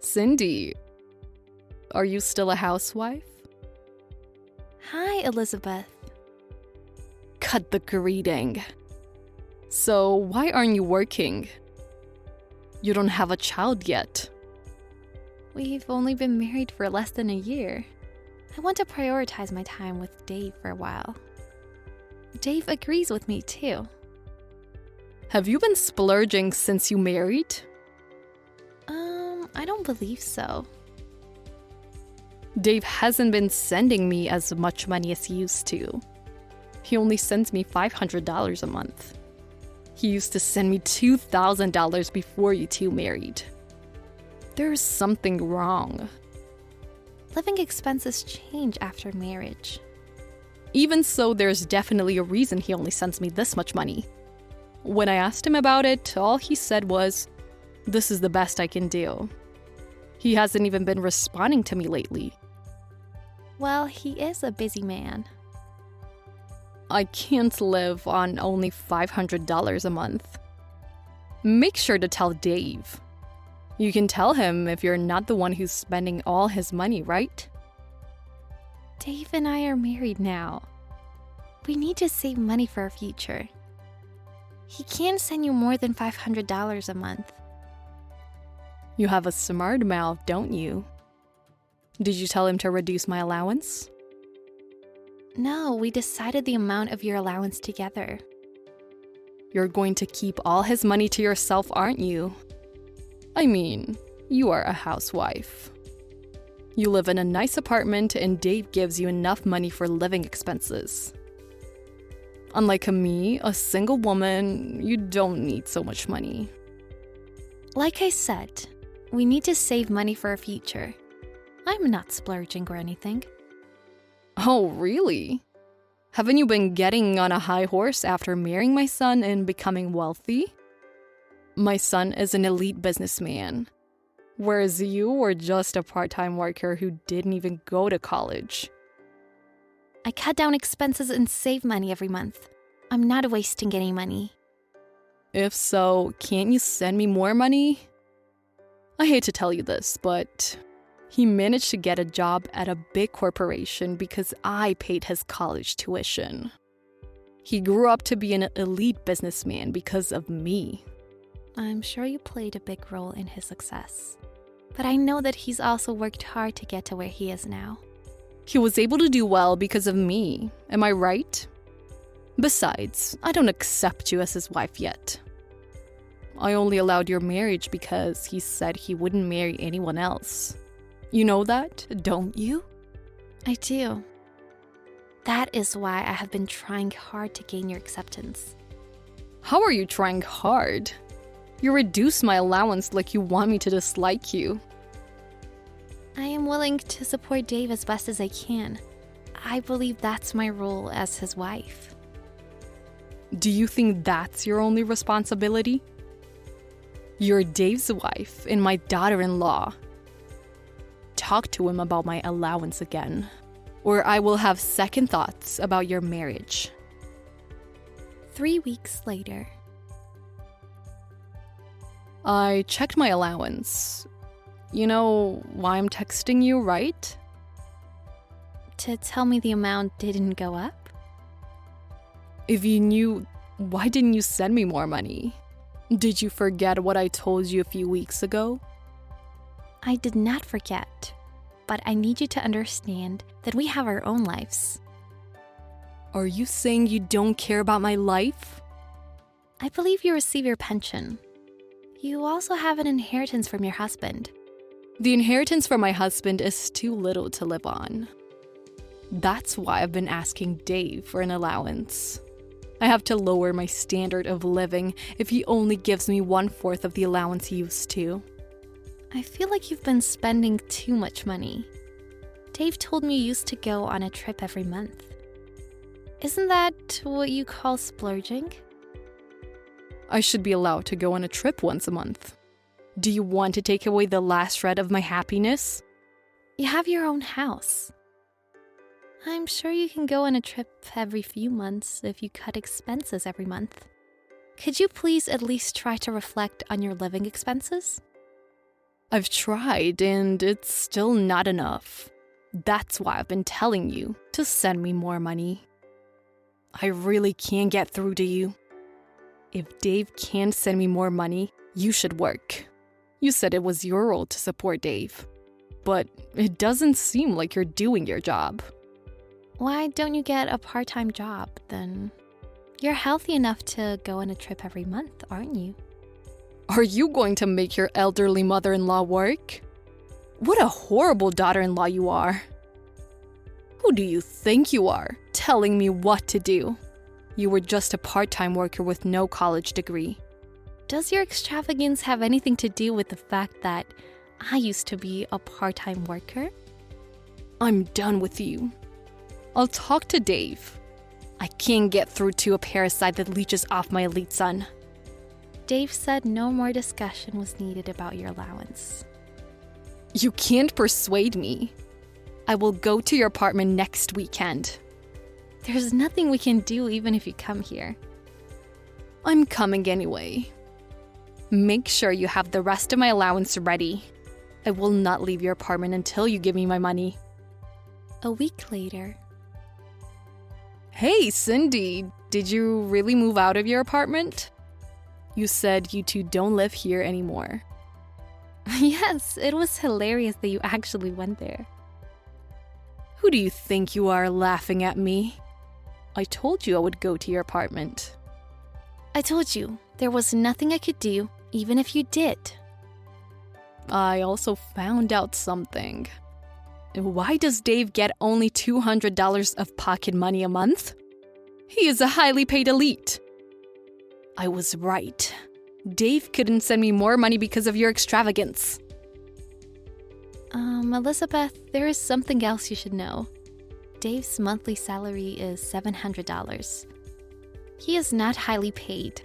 Cindy, are you still a housewife? Hi, Elizabeth. Cut the greeting. So, why aren't you working? You don't have a child yet. We've only been married for less than a year. I want to prioritize my time with Dave for a while. Dave agrees with me too. Have you been splurging since you married? I don't believe so. Dave hasn't been sending me as much money as he used to. He only sends me $500 a month. He used to send me $2,000 before you two married. There's something wrong. Living expenses change after marriage. Even so, there's definitely a reason he only sends me this much money. When I asked him about it, all he said was, "This is the best I can do." He hasn't even been responding to me lately. Well, he is a busy man. I can't live on only $500 a month. Make sure to tell Dave. You can tell him if you're not the one who's spending all his money, right? Dave and I are married now. We need to save money for our future. He can't send you more than $500 a month. You have a smart mouth, don't you? Did you tell him to reduce my allowance? No, we decided the amount of your allowance together. You're going to keep all his money to yourself, aren't you? I mean, you are a housewife. You live in a nice apartment and Dave gives you enough money for living expenses. Unlike me, a single woman, you don't need so much money. Like I said, we need to save money for our future. I'm not splurging or anything. Oh, really? Haven't you been getting on a high horse after marrying my son and becoming wealthy? My son is an elite businessman, whereas you were just a part-time worker who didn't even go to college. I cut down expenses and save money every month. I'm not wasting any money. If so, can't you send me more money? I hate to tell you this, but he managed to get a job at a big corporation because I paid his college tuition. He grew up to be an elite businessman because of me. I'm sure you played a big role in his success. But I know that he's also worked hard to get to where he is now. He was able to do well because of me, am I right? Besides, I don't accept you as his wife yet. I only allowed your marriage because he said he wouldn't marry anyone else. You know that, don't you? I do. That is why I have been trying hard to gain your acceptance. How are you trying hard? You reduce my allowance like you want me to dislike you. I am willing to support Dave as best as I can. I believe that's my role as his wife. Do you think that's your only responsibility? You're Dave's wife and my daughter-in-law. Talk to him about my allowance again, or I will have second thoughts about your marriage. 3 weeks later. I checked my allowance. You know why I'm texting you, right? To tell me the amount didn't go up? If you knew, why didn't you send me more money? Did you forget what I told you a few weeks ago? I did not forget, but I need you to understand that we have our own lives. Are you saying you don't care about my life? I believe you receive your pension. You also have an inheritance from your husband. The inheritance from my husband is too little to live on. That's why I've been asking Dave for an allowance. I have to lower my standard of living if he only gives me 1/4 of the allowance he used to. I feel like you've been spending too much money. Dave told me you used to go on a trip every month. Isn't that what you call splurging? I should be allowed to go on a trip once a month. Do you want to take away the last shred of my happiness? You have your own house. I'm sure you can go on a trip every few months if you cut expenses every month. Could you please at least try to reflect on your living expenses? I've tried, and it's still not enough. That's why I've been telling you to send me more money. I really can't get through to you. If Dave can't send me more money, you should work. You said it was your role to support Dave. But it doesn't seem like you're doing your job. Why don't you get a part-time job, then? You're healthy enough to go on a trip every month, aren't you? Are you going to make your elderly mother-in-law work? What a horrible daughter-in-law you are. Who do you think you are, telling me what to do? You were just a part-time worker with no college degree. Does your extravagance have anything to do with the fact that I used to be a part-time worker? I'm done with you. I'll talk to Dave. I can't get through to a parasite that leeches off my elite son. Dave said no more discussion was needed about your allowance. You can't persuade me. I will go to your apartment next weekend. There's nothing we can do even if you come here. I'm coming anyway. Make sure you have the rest of my allowance ready. I will not leave your apartment until you give me my money. A week later. Hey, Cindy, did you really move out of your apartment? You said you two don't live here anymore. Yes, it was hilarious that you actually went there. Who do you think you are laughing at me? I told you I would go to your apartment. I told you, there was nothing I could do, even if you did. I also found out something. Why does Dave get only $200 of pocket money a month? He is a highly paid elite. I was right. Dave couldn't send me more money because of your extravagance. Elizabeth, there is something else you should know. Dave's monthly salary is $700. He is not highly paid.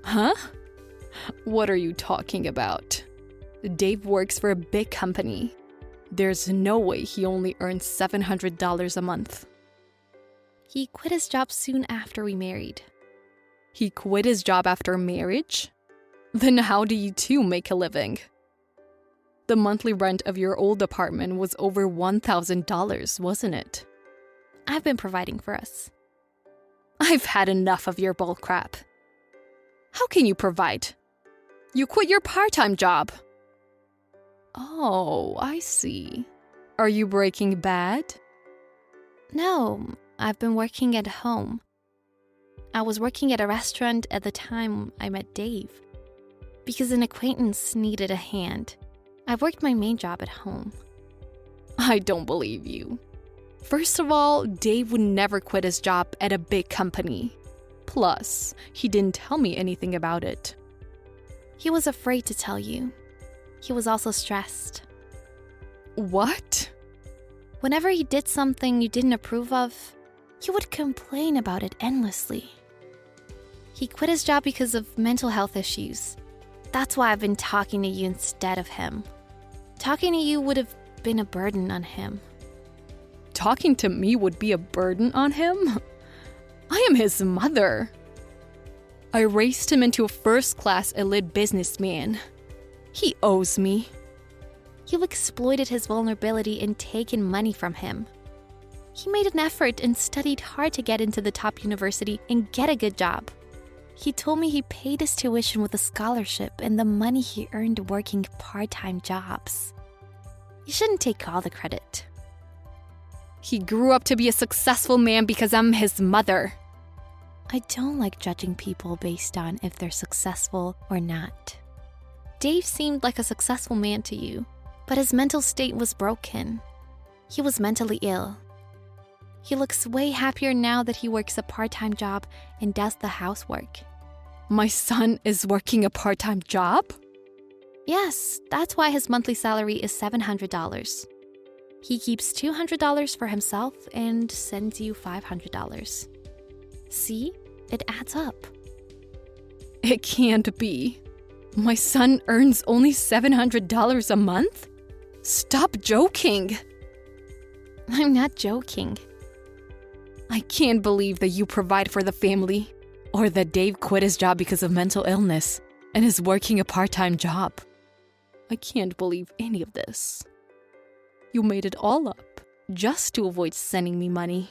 Huh? What are you talking about? Dave works for a big company. There's no way he only earns $700 a month. He quit his job soon after we married. He quit his job after marriage? Then how do you two make a living? The monthly rent of your old apartment was over $1,000, wasn't it? I've been providing for us. I've had enough of your bull crap. How can you provide? You quit your part-time job. Oh, I see. Are you Breaking Bad? No, I've been working at home. I was working at a restaurant at the time I met Dave. Because an acquaintance needed a hand, I worked my main job at home. I don't believe you. First of all, Dave would never quit his job at a big company. Plus, he didn't tell me anything about it. He was afraid to tell you. He was also stressed. What? Whenever he did something you didn't approve of, he would complain about it endlessly. He quit his job because of mental health issues. That's why I've been talking to you instead of him. Talking to you would have been a burden on him. Talking to me would be a burden on him? I am his mother. I raised him into a first-class elite businessman. He owes me. You exploited his vulnerability and taken money from him. He made an effort and studied hard to get into the top university and get a good job. He told me he paid his tuition with a scholarship and the money he earned working part-time jobs. You shouldn't take all the credit. He grew up to be a successful man because I'm his mother. I don't like judging people based on if they're successful or not. Dave seemed like a successful man to you, but his mental state was broken. He was mentally ill. He looks way happier now that he works a part-time job and does the housework. My son is working a part-time job? Yes, that's why his monthly salary is $700. He keeps $200 for himself and sends you $500. See? It adds up. It can't be. My son earns only $700 a month? Stop joking. I'm not joking. I can't believe that you provide for the family, or that Dave quit his job because of mental illness and is working a part-time job. I can't believe any of this. You made it all up just to avoid sending me money.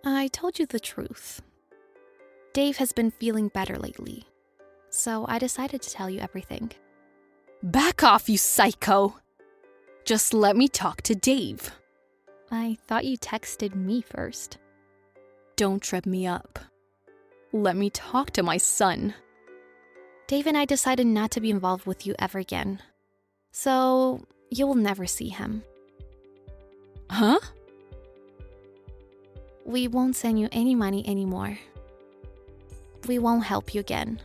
I told you the truth. Dave has been feeling better lately, so I decided to tell you everything. Back off, you psycho! Just let me talk to Dave. I thought you texted me first. Don't trip me up. Let me talk to my son. Dave and I decided not to be involved with you ever again, so you will never see him. Huh? We won't send you any money anymore. We won't help you again.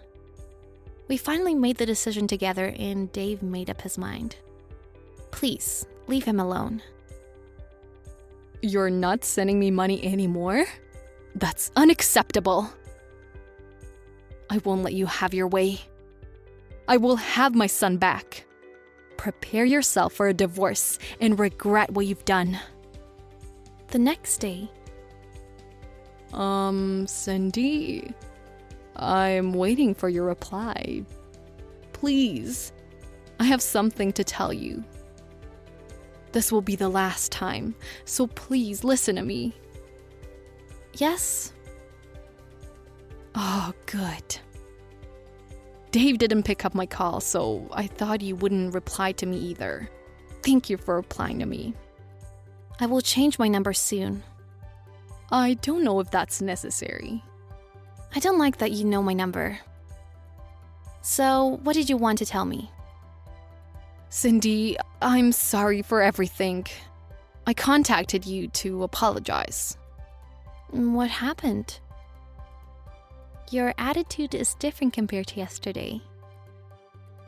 We finally made the decision together and Dave made up his mind. Please, leave him alone. You're not sending me money anymore? That's unacceptable. I won't let you have your way. I will have my son back. Prepare yourself for a divorce and regret what you've done. The next day, Cindy, I'm waiting for your reply. Please, I have something to tell you. This will be the last time, so please listen to me. yes, Oh, good. Dave didn't pick up my call, so I thought you wouldn't reply to me either. Thank you for replying to me. I will change my number soon. I don't know if that's necessary. I don't like that you know my number. So, what did you want to tell me? Cindy, I'm sorry for everything. I contacted you to apologize. What happened? Your attitude is different compared to yesterday.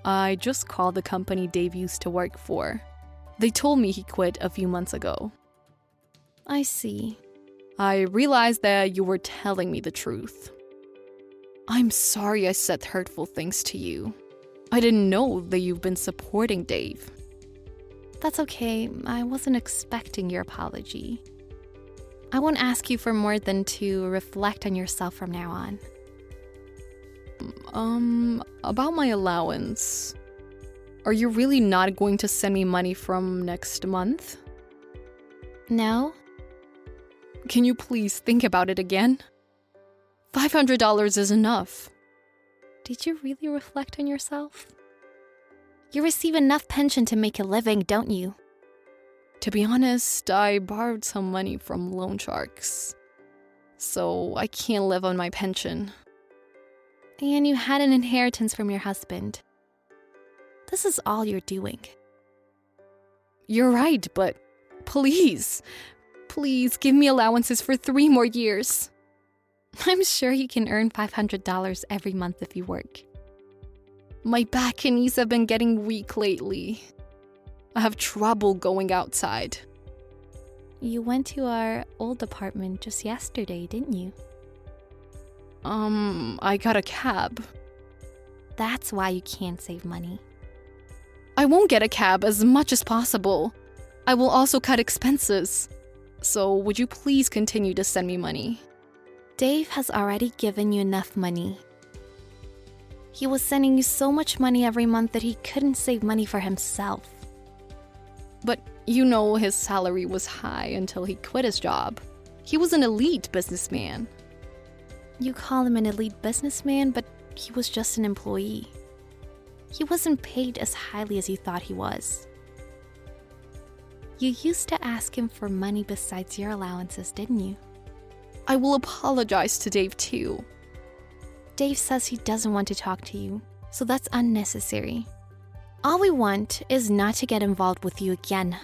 I just called the company Dave used to work for. They told me he quit a few months ago. I see. I realized that you were telling me the truth. I'm sorry I said hurtful things to you. I didn't know that you've been supporting Dave. That's okay. I wasn't expecting your apology. I won't ask you for more than to reflect on yourself from now on. About my allowance. Are you really not going to send me money from next month? No? Can you please think about it again? $500 is enough. Did you really reflect on yourself? You receive enough pension to make a living, don't you? To be honest, I borrowed some money from loan sharks. So I can't live on my pension. And you had an inheritance from your husband. This is all you're doing. You're right, but please give me allowances for 3 more years. I'm sure you can earn $500 every month if you work. My back and knees have been getting weak lately. I have trouble going outside. You went to our old apartment just yesterday, didn't you? I got a cab. That's why you can't save money. I won't get a cab as much as possible. I will also cut expenses. So would you please continue to send me money? Dave has already given you enough money. He was sending you so much money every month that he couldn't save money for himself. But you know his salary was high until he quit his job. He was an elite businessman. You call him an elite businessman, but he was just an employee. He wasn't paid as highly as you thought he was. You used to ask him for money besides your allowances, didn't you? I will apologize to Dave too. Dave says he doesn't want to talk to you, so that's unnecessary. All we want is not to get involved with you again.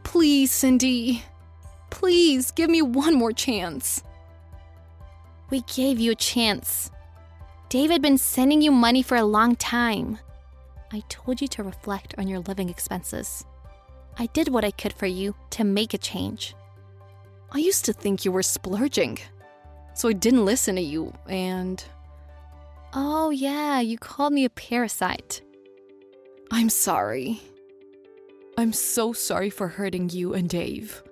Please, Cindy. Please give me one more chance. We gave you a chance. Dave had been sending you money for a long time. I told you to reflect on your living expenses. I did what I could for you to make a change. I used to think you were splurging, so I didn't listen to you, and... Oh yeah, you called me a parasite. I'm sorry. I'm so sorry for hurting you and Dave.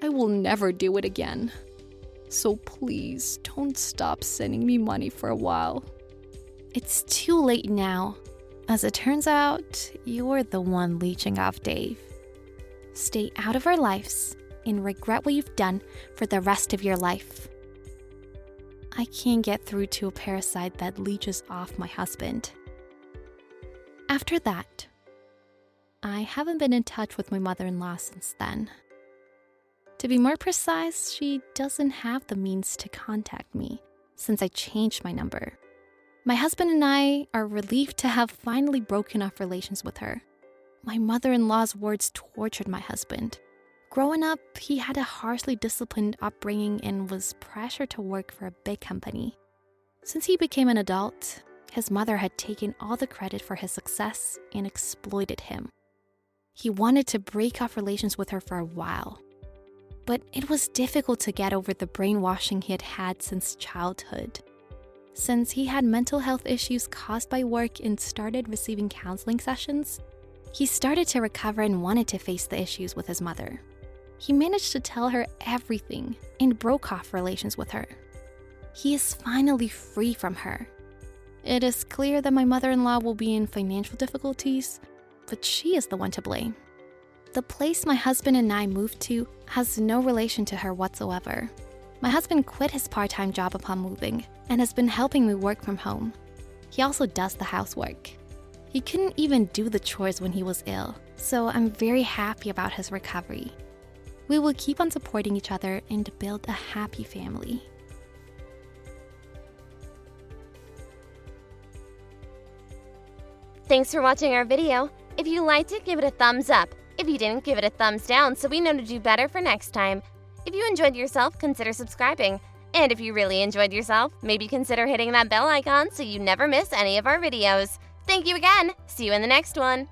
I will never do it again. So please, don't stop sending me money for a while. It's too late now. As it turns out, you're the one leeching off Dave. Stay out of our lives and regret what you've done for the rest of your life. I can't get through to a parasite that leeches off my husband. After that, I haven't been in touch with my mother-in-law since then. To be more precise, she doesn't have the means to contact me since I changed my number. My husband and I are relieved to have finally broken off relations with her. My mother-in-law's words tortured my husband. Growing up, he had a harshly disciplined upbringing and was pressured to work for a big company. Since he became an adult, his mother had taken all the credit for his success and exploited him. He wanted to break off relations with her for a while, but it was difficult to get over the brainwashing he had had since childhood. Since he had mental health issues caused by work and started receiving counseling sessions, he started to recover and wanted to face the issues with his mother. He managed to tell her everything and broke off relations with her. He is finally free from her. It is clear that my mother-in-law will be in financial difficulties, but she is the one to blame. The place my husband and I moved to has no relation to her whatsoever. My husband quit his part-time job upon moving and has been helping me work from home. He also does the housework. He couldn't even do the chores when he was ill, so I'm very happy about his recovery. We will keep on supporting each other and build a happy family. Thanks for watching our video. If you liked it, give it a thumbs up. If you didn't, give it a thumbs down so we know to do better for next time. If you enjoyed yourself, consider subscribing. And if you really enjoyed yourself, maybe consider hitting that bell icon so you never miss any of our videos. Thank you again. See you in the next one.